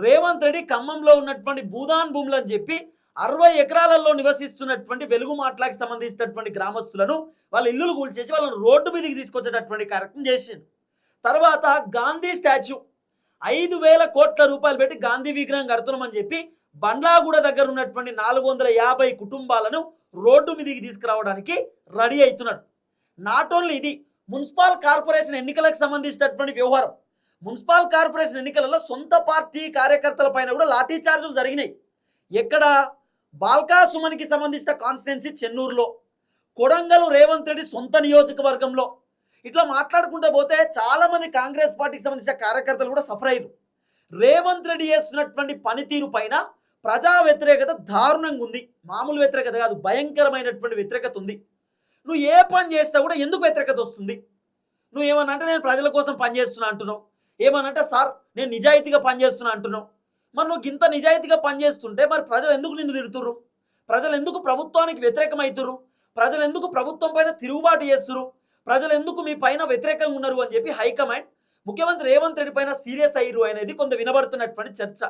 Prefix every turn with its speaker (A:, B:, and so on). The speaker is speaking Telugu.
A: రేవంత్ రెడ్డి ఖమ్మంలో ఉన్నటువంటి భూదాన్ భూములు అని చెప్పి 60 ఎకరాలలో నివసిస్తున్నటువంటి వెలుగు మాటలకు సంబంధించినటువంటి గ్రామస్తులను వాళ్ళ ఇల్లులు కూల్చేసి వాళ్ళని రోడ్డు మీదకి తీసుకొచ్చేటటువంటి కార్యక్రమం చేసిండు. తర్వాత గాంధీ స్టాచ్యూ 5,000 కోట్ల రూపాయలు పెట్టి గాంధీ విగ్రహం కడుతున్నామని చెప్పి బండ్లాగూడ దగ్గర ఉన్నటువంటి 450 కుటుంబాలను రోడ్డు మీదకి తీసుకురావడానికి రెడీ అవుతున్నాడు. నాట్ ఓన్లీ ఇది, మున్సిపల్ కార్పొరేషన్ ఎన్నికలకు సంబంధించినటువంటి వ్యవహారం. మున్సిపల్ కార్పొరేషన్ ఎన్నికలలో సొంత పార్టీ కార్యకర్తల పైన కూడా లాఠీ చార్జులు జరిగినాయి. ఎక్కడ? బాల్కా సుమన్కి సంబంధించిన కాన్స్టిట్యున్సీ చెన్నూరులో, కొడంగల్ రేవంత్ రెడ్డి సొంత నియోజకవర్గంలో. ఇట్లా మాట్లాడుకుంటూ పోతే చాలామంది కాంగ్రెస్ పార్టీకి సంబంధించిన కార్యకర్తలు కూడా సఫర్ అయ్యారు. రేవంత్ రెడ్డి చేస్తున్నటువంటి పనితీరు పైన ప్రజా వ్యతిరేకత దారుణంగా ఉంది. మామూలు వ్యతిరేకత కాదు, భయంకరమైనటువంటి వ్యతిరేకత ఉంది. నువ్వు ఏ పని చేసినా కూడా ఎందుకు వ్యతిరేకత వస్తుంది? నువ్వు ఏమనంటే నేను ప్రజల కోసం పనిచేస్తున్నా అంటున్నావు, ఏమనంటే సార్ నేను నిజాయితీగా పనిచేస్తున్నా అంటున్నావు. మరి నువ్వు ఇంత నిజాయితీగా పనిచేస్తుంటే మరి ప్రజలు ఎందుకు నిన్ను తిడుతుర్రు? ప్రజలు ఎందుకు ప్రభుత్వానికి వ్యతిరేకమవుతుర్రు? ప్రజలు ఎందుకు ప్రభుత్వం పైన తిరుగుబాటు చేస్తుర్రు? ప్రజలు ఎందుకు మీ పైన వ్యతిరేకంగా ఉన్నారు అని చెప్పి హైకమాండ్ ముఖ్యమంత్రి రేవంత్ రెడ్డి పైన సీరియస్ అయ్యారు అనేది కొంత వినబడుతున్నటువంటి చర్చ.